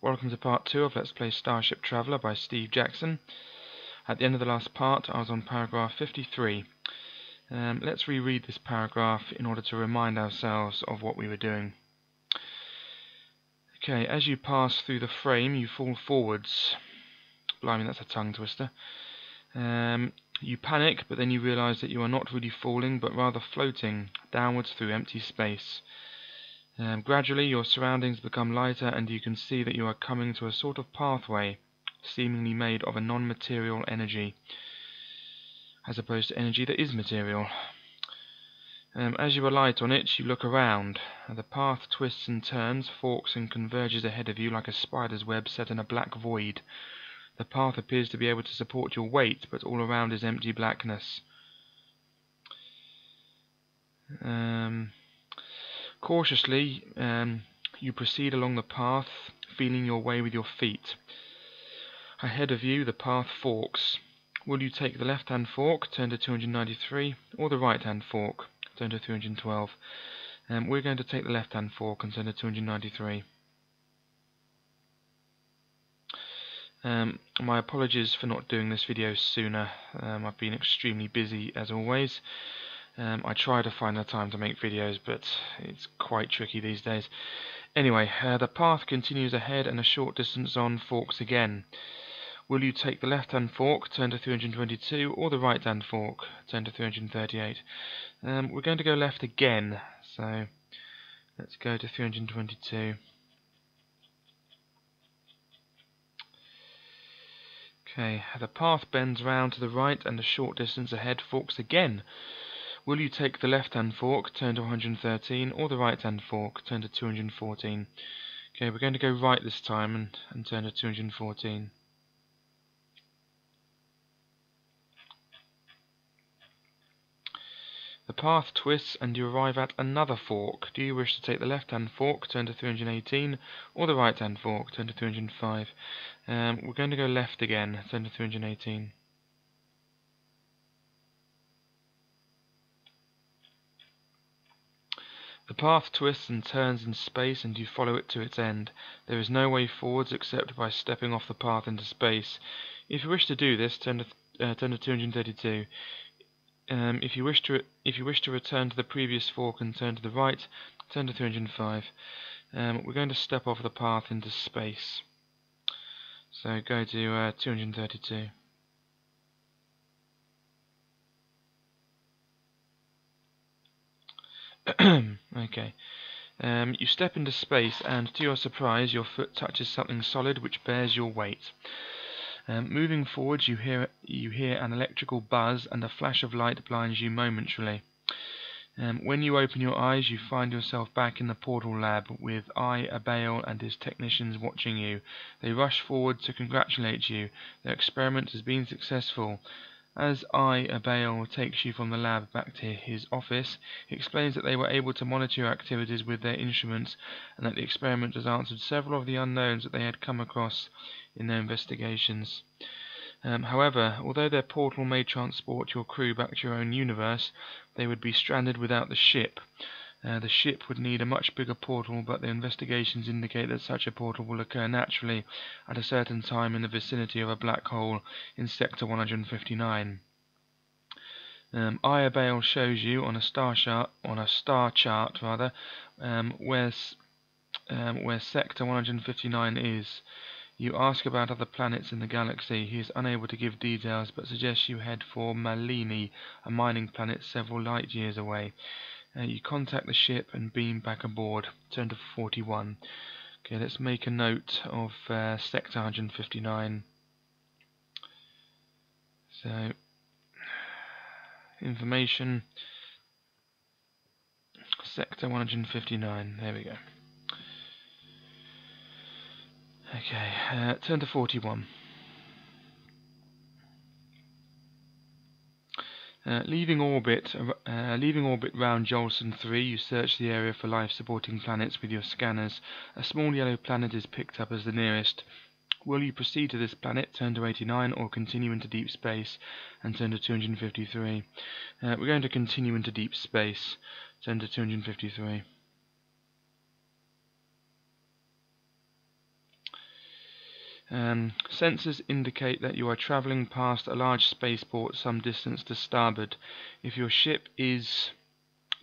Welcome to part 2 of Let's Play Starship Traveller by Steve Jackson. At the end of the last part I was on paragraph 53. Let's reread this paragraph in order to remind ourselves of what we were doing. Okay, as you pass through the frame you fall forwards. Blimey, that's a tongue twister. You panic, but then you realise that you are not really falling but rather floating downwards through empty space. Gradually your surroundings become lighter and you can see that you are coming to a sort of pathway seemingly made of a non-material energy as opposed to energy that is material. As you alight on it you look around. The path twists and turns, forks and converges ahead of you like a spider's web set in a black void. The path appears to be able to support your weight, but all around is empty blackness. Cautiously, you proceed along the path, feeling your way with your feet. Ahead of you, the path forks. Will you take the left-hand fork, turn to 293, or the right-hand fork, turn to 312? We're going to take the left-hand fork and turn to 293. My apologies for not doing this video sooner. I've been extremely busy as always. I try to find the time to make videos, but it's quite tricky these days. Anyway, the path continues ahead and a short distance on forks again. Will you take the left-hand fork, turn to 322, or the right-hand fork, turn to 338? We're going to go left again, so let's go to 322. Okay, the path bends round to the right and a short distance ahead forks again. Will you take the left-hand fork, turn to 113, or the right-hand fork, turn to 214? Okay, we're going to go right this time and turn to 214. The path twists and you arrive at another fork. Do you wish to take the left-hand fork, turn to 318, or the right-hand fork, turn to 305? We're going to go left again, turn to 318. The path twists and turns in space and you follow it to its end. There is no way forwards except by stepping off the path into space. If you wish to do this, turn to 232. If you wish to return to the previous fork and turn to the right, turn to 305. We're going to step off the path into space. So go to 232. Okay. You step into space and to your surprise your foot touches something solid which bears your weight. Moving forwards you hear an electrical buzz and a flash of light blinds you momentarily. When you open your eyes you find yourself back in the portal lab with Abale and his technicians watching you. They rush forward to congratulate you. Their experiment has been successful. As Abale takes you from the lab back to his office, he explains that they were able to monitor your activities with their instruments and that the experiment has answered several of the unknowns that they had come across in their investigations. However, although their portal may transport your crew back to your own universe, they would be stranded without the ship. The ship would need a much bigger portal, but the investigations indicate that such a portal will occur naturally at a certain time in the vicinity of a black hole in sector 159. Abale shows you on a star chart, where sector 159 is. You ask about other planets in the galaxy. He is unable to give details, but suggests you head for Malini, a mining planet several light years away. You contact the ship and beam back aboard. Turn to 41. Okay, let's make a note of sector 159. So, information, sector 159. There we go. Okay, turn to 41. Leaving orbit round Jolson 3, you search the area for life-supporting planets with your scanners. A small yellow planet is picked up as the nearest. Will you proceed to this planet, turn to 89, or continue into deep space, and turn to 253? We're going to continue into deep space, turn to 253. Sensors indicate that you are travelling past a large spaceport some distance to starboard. If your ship is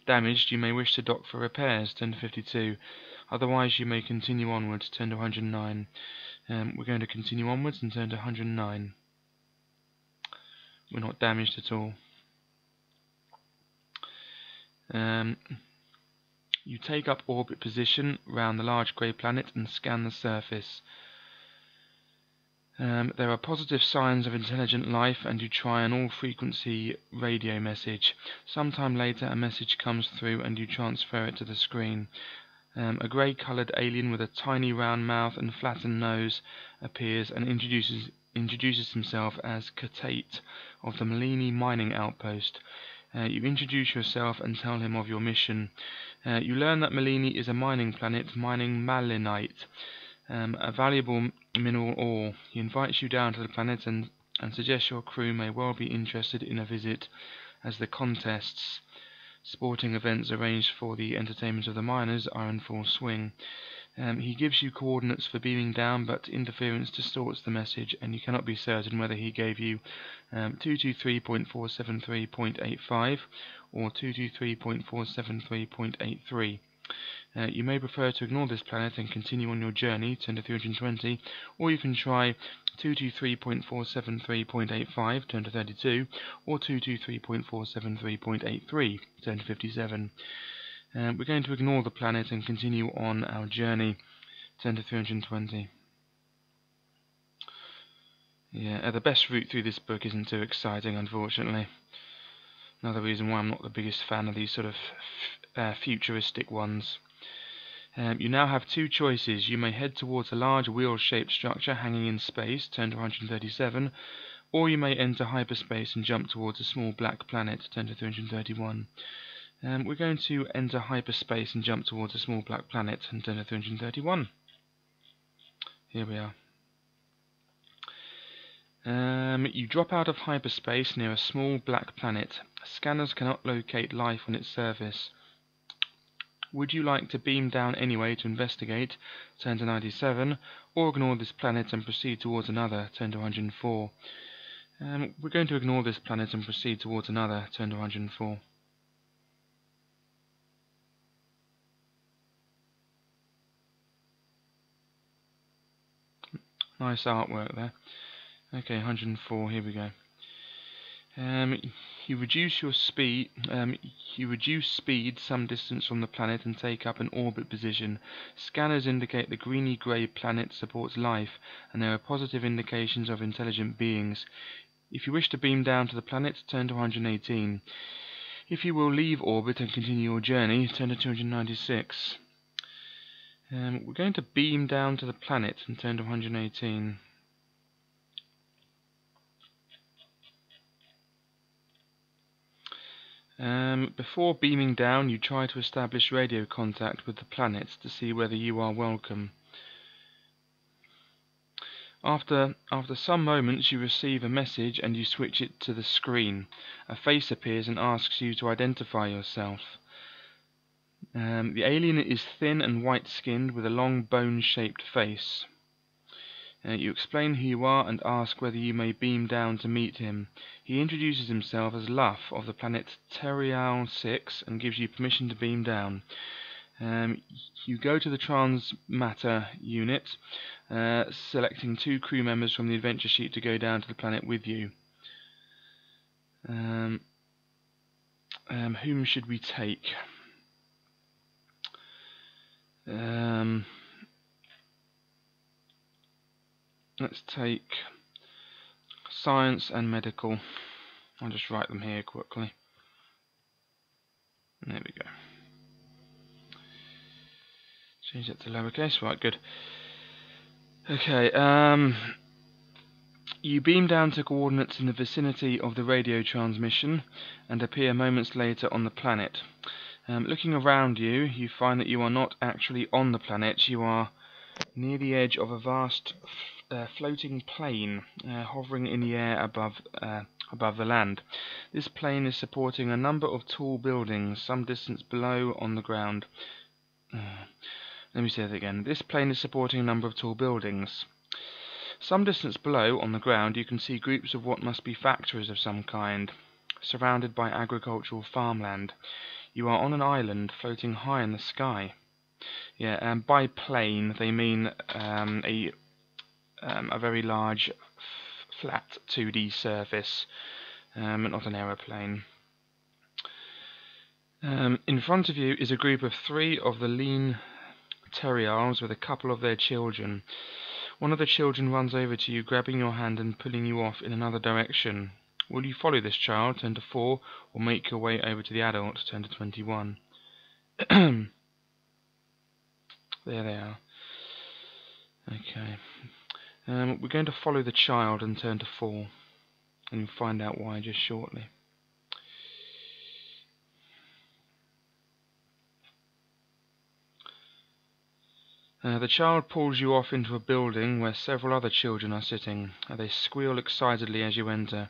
damaged, you may wish to dock for repairs, turn to 52. Otherwise, you may continue onwards, turn to 109. We're going to continue onwards and turn to 109. We're not damaged at all. You take up orbit position round the large grey planet and scan the surface. There are positive signs of intelligent life, and you try an all-frequency radio message. Sometime later a message comes through and you transfer it to the screen. A grey-coloured alien with a tiny round mouth and flattened nose appears and introduces himself as Katate of the Malini mining outpost. You introduce yourself and tell him of your mission. You learn that Malini is a mining planet mining malinite, a valuable mineral ore. He invites you down to the planet and suggests your crew may well be interested in a visit, as the contests, sporting events arranged for the entertainment of the miners, are in full swing. He gives you coordinates for beaming down, but interference distorts the message, and you cannot be certain whether he gave you 223.473.85 or 223.473.83. You may prefer to ignore this planet and continue on your journey, turn to 320, or you can try 223.473.85, turn to 32, or 223.473.83, turn to 57. We're going to ignore the planet and continue on our journey, turn to 320. Yeah, the best route through this book isn't too exciting, unfortunately. Another reason why I'm not the biggest fan of these sort of futuristic ones. You now have two choices. You may head towards a large wheel-shaped structure hanging in space, turn to 137, or you may enter hyperspace and jump towards a small black planet, turn to 331. We're going to enter hyperspace and jump towards a small black planet, and turn to 331. Here we are. You drop out of hyperspace near a small black planet. Scanners cannot locate life on its surface. Would you like to beam down anyway to investigate, turn to 97, or ignore this planet and proceed towards another, turn to 104. We're going to ignore this planet and proceed towards another, turn to 104. Nice artwork there. Okay, 104, here we go. You reduce your speed. You reduce speed some distance from the planet and take up an orbit position. Scanners indicate the greeny-grey planet supports life, and there are positive indications of intelligent beings. If you wish to beam down to the planet, turn to 118. If you will leave orbit and continue your journey, turn to 296. We're going to beam down to the planet and turn to 118. Before beaming down, you try to establish radio contact with the planet to see whether you are welcome. After some moments, you receive a message and you switch it to the screen. A face appears and asks you to identify yourself. The alien is thin and white-skinned with a long bone-shaped face. You explain who you are and ask whether you may beam down to meet him. He introduces himself as Luff of the planet Terial 6 and gives you permission to beam down. You go to the transmatter unit, selecting 2 crew members from the adventure sheet to go down to the planet with you. Whom should we take? Let's take science and medical. I'll just write them here quickly. There we go. Change that to lowercase. Right, good. Okay, you beam down to coordinates in the vicinity of the radio transmission and appear moments later on the planet. Looking around you, you find that you are not actually on the planet. You are near the edge of a vast floating plane hovering in the air above the land. This plane is supporting a number of tall buildings some distance below on the ground. Let me say that again. This plane is supporting a number of tall buildings. Some distance below, on the ground, you can see groups of what must be factories of some kind, surrounded by agricultural farmland. You are on an island floating high in the sky. Yeah, and by plane they mean a very large, flat 2D surface, not an aeroplane. In front of you is a group of 3 of the lean Terials with a couple of their children. One of the children runs over to you, grabbing your hand and pulling you off in another direction. Will you follow this child, turn to 4, or make your way over to the adult, turn to 21? There they are. Okay. We're going to follow the child and turn to 4, and you'll find out why just shortly. The child pulls you off into a building where several other children are sitting. They squeal excitedly as you enter.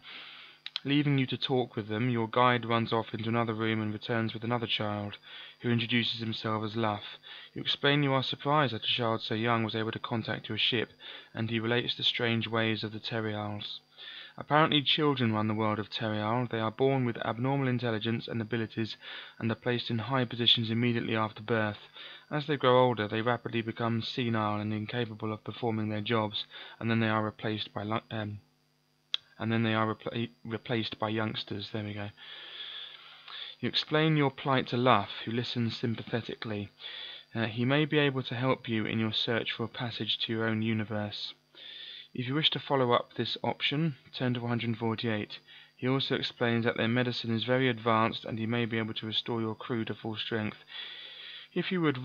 Leaving you to talk with them, your guide runs off into another room and returns with another child, who introduces himself as Luff. You explain you are surprised that a child so young was able to contact your ship, and he relates the strange ways of the Terials. Apparently children run the world of Terial. They are born with abnormal intelligence and abilities and are placed in high positions immediately after birth. As they grow older, they rapidly become senile and incapable of performing their jobs, and then they are replaced by youngsters. There we go. You explain your plight to Luff, who listens sympathetically. He may be able to help you in your search for a passage to your own universe. If you wish to follow up this option, turn to 148. He also explains that their medicine is very advanced and he may be able to restore your crew to full strength. If you would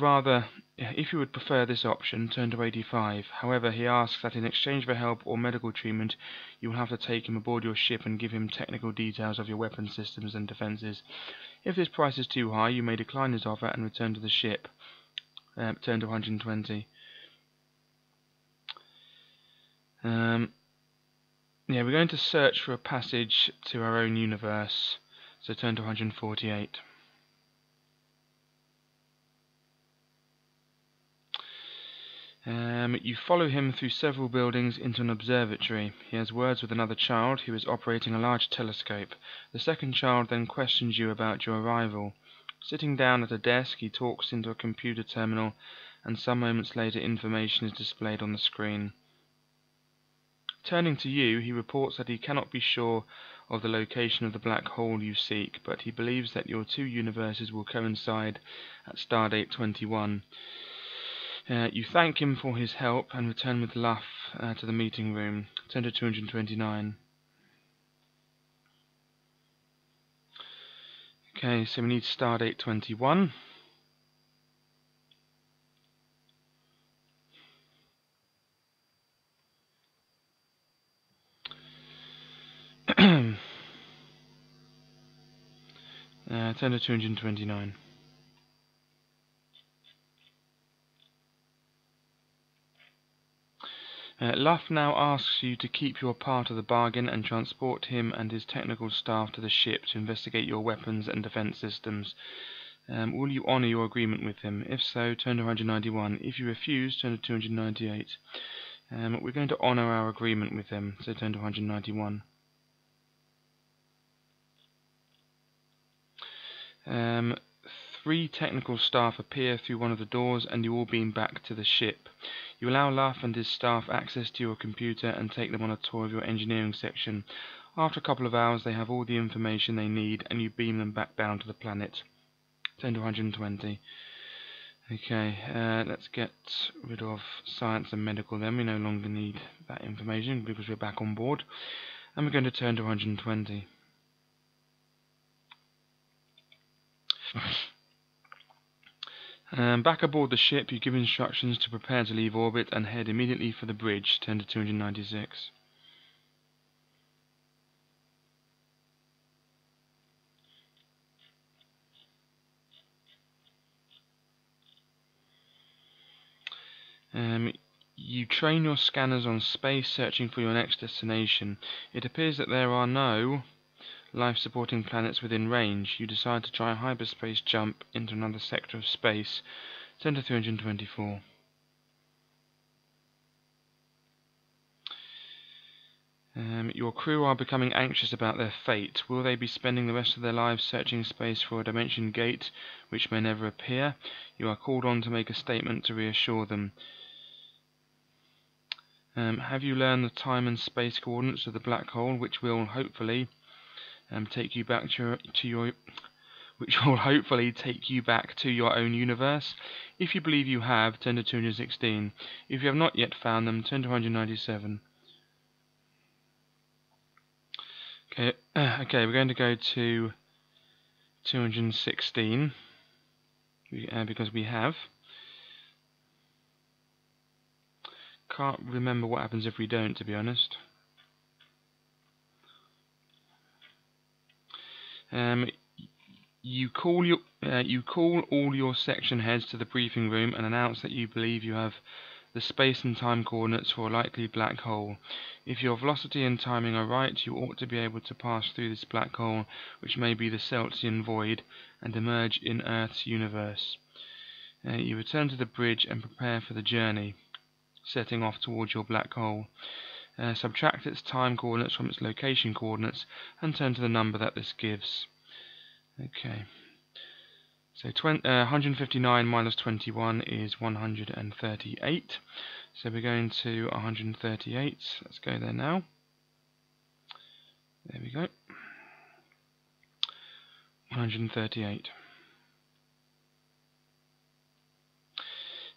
prefer this option, turn to 85. However, he asks that in exchange for help or medical treatment, you will have to take him aboard your ship and give him technical details of your weapon systems and defenses. If this price is too high, you may decline his offer and return to the ship. Turn to 120. Yeah, we're going to search for a passage to our own universe, so turn to 148. You follow him through several buildings into an observatory. He has words with another child who is operating a large telescope. The second child then questions you about your arrival. Sitting down at a desk, he talks into a computer terminal, and some moments later information is displayed on the screen. Turning to you, he reports that he cannot be sure of the location of the black hole you seek, but he believes that your 2 universes will coincide at stardate 21. You thank him for his help and return with Luff to the meeting room. Turn to 229. Okay, so we need stardate 21. Turn to 229. Luff now asks you to keep your part of the bargain and transport him and his technical staff to the ship to investigate your weapons and defense systems. Will you honor your agreement with him? If so, turn to 191. If you refuse, turn to 298. We're going to honor our agreement with him, so turn to 191. 3 technical staff appear through one of the doors and you all beam back to the ship. You allow Luff and his staff access to your computer and take them on a tour of your engineering section. After a couple of hours they have all the information they need and you beam them back down to the planet. Turn to 120. Okay, let's get rid of science and medical then. We no longer need that information because we're back on board. And we're going to turn to 120. Back aboard the ship, you give instructions to prepare to leave orbit and head immediately for the bridge. Turn to 296. You train your scanners on space, searching for your next destination. It appears that there are no life-supporting planets within range. You decide to try a hyperspace jump into another sector of space. Turn to 324. Your crew are becoming anxious about their fate. Will they be spending the rest of their lives searching space for a dimension gate which may never appear? You are called on to make a statement to reassure them. Have you learned the time and space coordinates of the black hole, which will hopefully take you back to your own universe? If you believe you have, turn to 216. If you have not yet found them, turn to 197. Okay, we're going to go to 216 because we have. Can't remember what happens if we don't, to be honest. You call all your section heads to the briefing room and announce that you believe you have the space and time coordinates for a likely black hole. If your velocity and timing are right, you ought to be able to pass through this black hole, which may be the Celestian void, and emerge in Earth's universe. You return to the bridge and prepare for the journey, setting off towards your black hole. Subtract its time coordinates from its location coordinates and turn to the number that this gives. Okay. So 159 minus 21 is 138. So we're going to 138. Let's go there now. There we go. 138.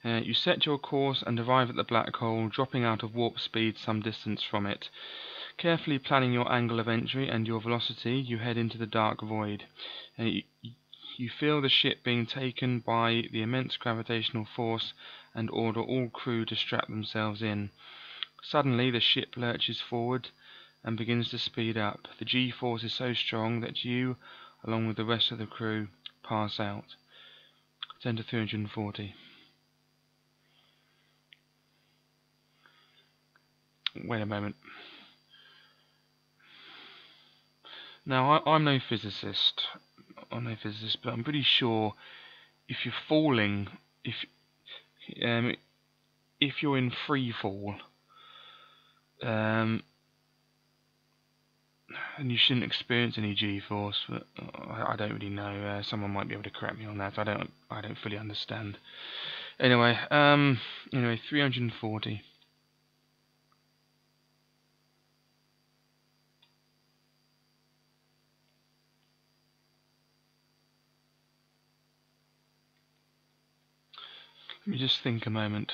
You set your course and arrive at the black hole, dropping out of warp speed some distance from it. Carefully planning your angle of entry and your velocity, you head into the dark void. You feel the ship being taken by the immense gravitational force and order all crew to strap themselves in. Suddenly the ship lurches forward and begins to speed up. The G-force is so strong that you, along with the rest of the crew, pass out. Turn to 340. Wait a moment. Now, I'm no physicist. But I'm pretty sure if you're falling, if you're in free fall, and you shouldn't experience any G-force. But I don't really know. Someone might be able to correct me on that. I don't fully understand. Anyway, 340. Let me just think a moment.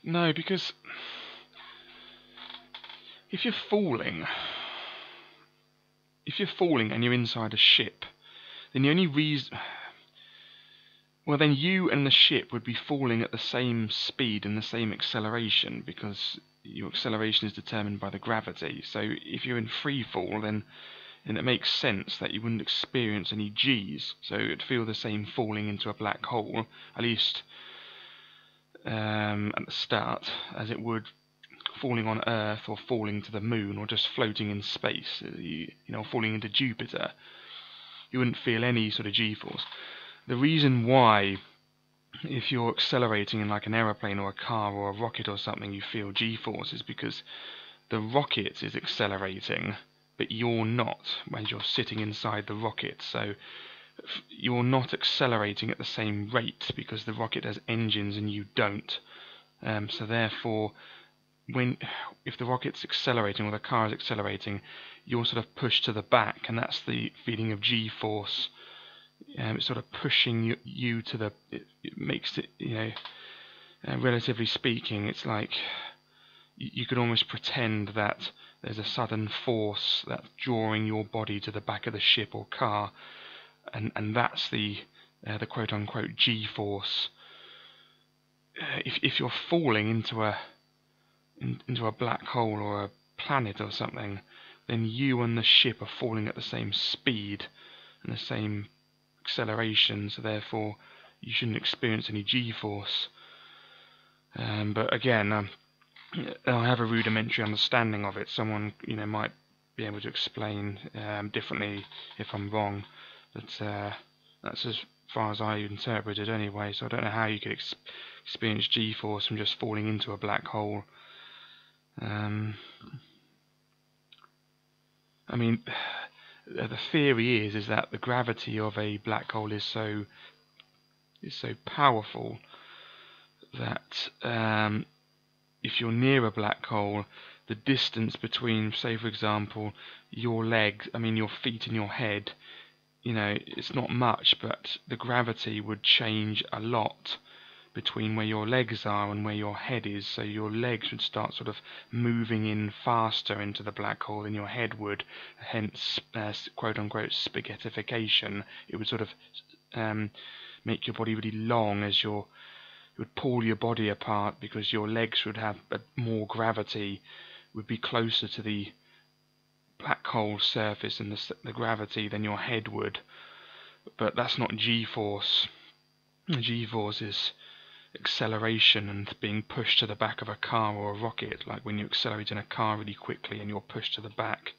No, because if you're falling and you're inside a ship, then the only reason... Well, then you and the ship would be falling at the same speed and the same acceleration, because your acceleration is determined by the gravity. So if you're in free fall, then it makes sense that you wouldn't experience any G's. So it'd feel the same falling into a black hole, at least at the start, as it would falling on Earth or falling to the moon or just floating in space. Falling into Jupiter. You wouldn't feel any sort of G-force. The reason why, if you're accelerating in like an aeroplane or a car or a rocket or something, you feel G-force is because the rocket is accelerating, but you're not when you're sitting inside the rocket. So you're not accelerating at the same rate because the rocket has engines and you don't. So therefore, if the rocket's accelerating or the car is accelerating, you're sort of pushed to the back, and that's the feeling of G-force. It's sort of pushing you to the. It makes it, relatively speaking, it's like you could almost pretend that there's a sudden force that's drawing your body to the back of the ship or car, and that's the quote-unquote G-force. If you're falling into a black hole or a planet or something, then you and the ship are falling at the same speed and the same acceleration, so therefore you shouldn't experience any G-force. But again, I have a rudimentary understanding of it. Someone might be able to explain differently if I'm wrong. But that's as far as I interpreted anyway. So I don't know how you could experience G-force from just falling into a black hole. I mean, the theory is that the gravity of a black hole is so powerful that if you're near a black hole, the distance between, say for example, your legs, your feet and your head, it's not much, but the gravity would change a lot between where your legs are and where your head is. So your legs would start sort of moving in faster into the black hole than your head would, hence quote-unquote spaghettification. It would sort of make your body really long as it would pull your body apart, because your legs would have more gravity, would be closer to the black hole surface and the gravity than your head would. But that's not G-force. G-force is acceleration and being pushed to the back of a car or a rocket, like when you accelerate in a car really quickly and you're pushed to the back.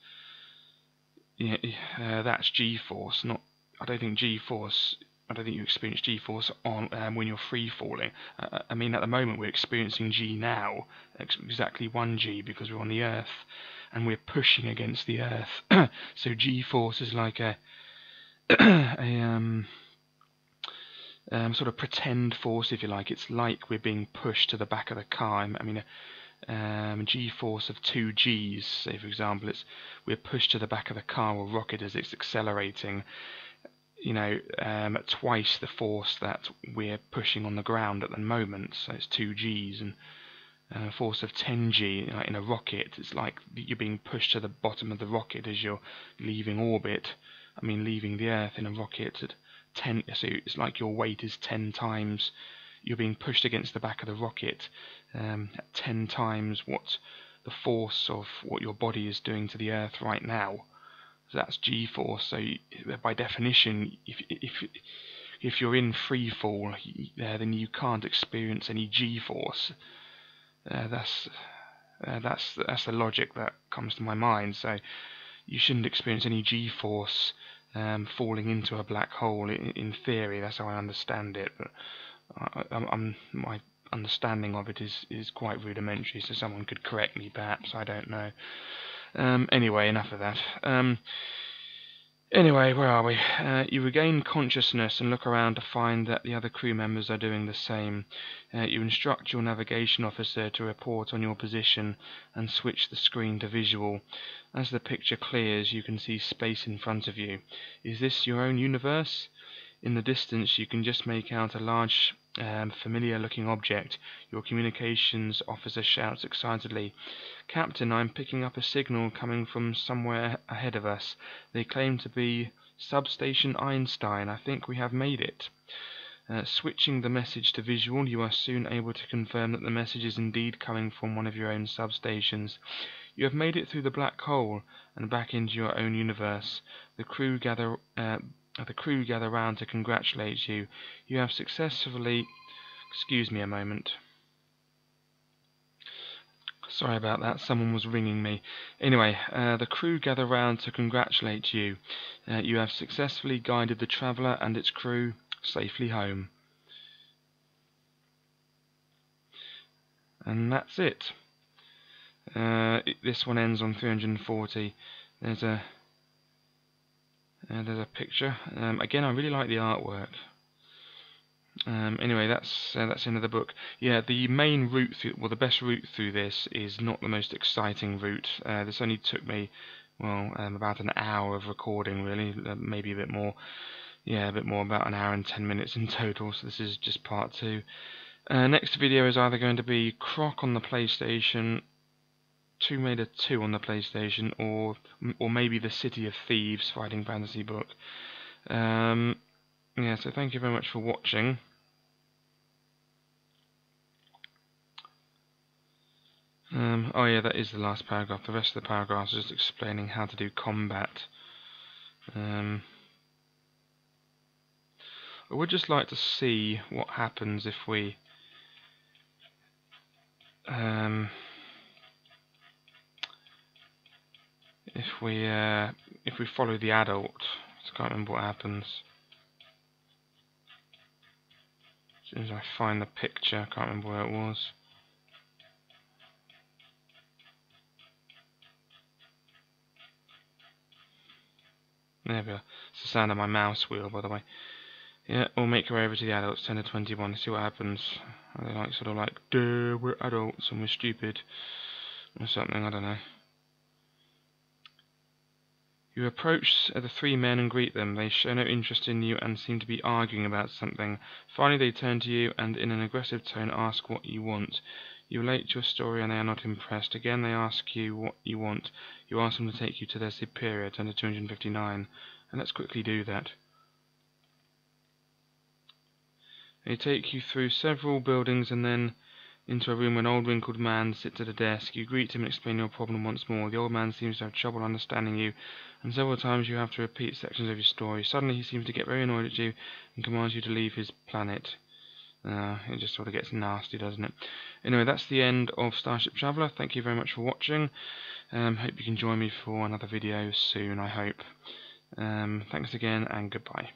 That's G-force. I don't think you experience G-force on when you're free falling. At the moment we're experiencing G now, exactly 1G, because we're on the Earth and we're pushing against the Earth. So G-force is like a sort of pretend force, if you like. It's like we're being pushed to the back of the car. G-force of 2 Gs, say for example, we're pushed to the back of the car or rocket as it's accelerating, at twice the force that we're pushing on the ground at the moment. So it's 2 Gs, and a force of 10 G in a rocket, it's like you're being pushed to the bottom of the rocket as you're leaving orbit. Leaving the Earth in a rocket at 10, so it's like your weight is 10 times, you're being pushed against the back of the rocket at 10 times what the force of what your body is doing to the Earth right now. So that's G-force. So by definition, if you're in free fall, then you can't experience any G-force. That's the logic that comes to my mind. So you shouldn't experience any G-force falling into a black hole. In theory, that's how I understand it. But my understanding of it is quite rudimentary. So someone could correct me, perhaps. I don't know. Anyway, enough of that. Anyway, where are we? You regain consciousness and look around to find that the other crew members are doing the same. You instruct your navigation officer to report on your position and switch the screen to visual. As the picture clears, you can see space in front of you. Is this your own universe? In the distance, you can just make out a large, familiar-looking object. Your communications officer shouts excitedly, "Captain, I'm picking up a signal coming from somewhere ahead of us. They claim to be Substation Einstein. I think we have made it." Switching the message to visual, you are soon able to confirm that the message is indeed coming from one of your own substations. You have made it through the black hole and back into your own universe. The crew gather round to congratulate you. You have successfully... Excuse me a moment. Sorry about that, someone was ringing me. Anyway, the crew gather round to congratulate you. You have successfully guided the traveller and its crew safely home. And that's it. This one ends on 340. There's a picture. Again, I really like the artwork. Anyway, that's the end of the book. Yeah, the main route the best route through this is not the most exciting route. This only took me, about an hour of recording, really, maybe a bit more. Yeah, a bit more, about an hour and 10 minutes in total. So this is just part 2. Next video is either going to be Croc on the PlayStation, Tomb Raider 2 on the PlayStation, or maybe the City of Thieves fighting fantasy book. Yeah, so thank you very much for watching. Oh yeah, that is the last paragraph. The rest of the paragraph is just explaining how to do combat. I would just like to see what happens if we follow the adult. I can't remember what happens. As soon as I find the picture, I can't remember where it was. There we are. It's the sound of my mouse wheel, by the way. Yeah, we'll make our way over to the adults, 10 to 21, see what happens. Are they like, sort of like, duh, we're adults and we're stupid, or something, I don't know. You approach the three men and greet them. They show no interest in you and seem to be arguing about something. Finally they turn to you and in an aggressive tone ask what you want. You relate your story and they are not impressed. Again they ask you what you want. You ask them to take you to their superior, turn to 259. And let's quickly do that. They take you through several buildings and then into a room where an old wrinkled man sits at a desk. You greet him and explain your problem once more. The old man seems to have trouble understanding you, and several times you have to repeat sections of your story. Suddenly he seems to get very annoyed at you and commands you to leave his planet. It just sort of gets nasty, doesn't it? Anyway, that's the end of Starship Traveller. Thank you very much for watching. Hope you can join me for another video soon, I hope. Thanks again, and goodbye.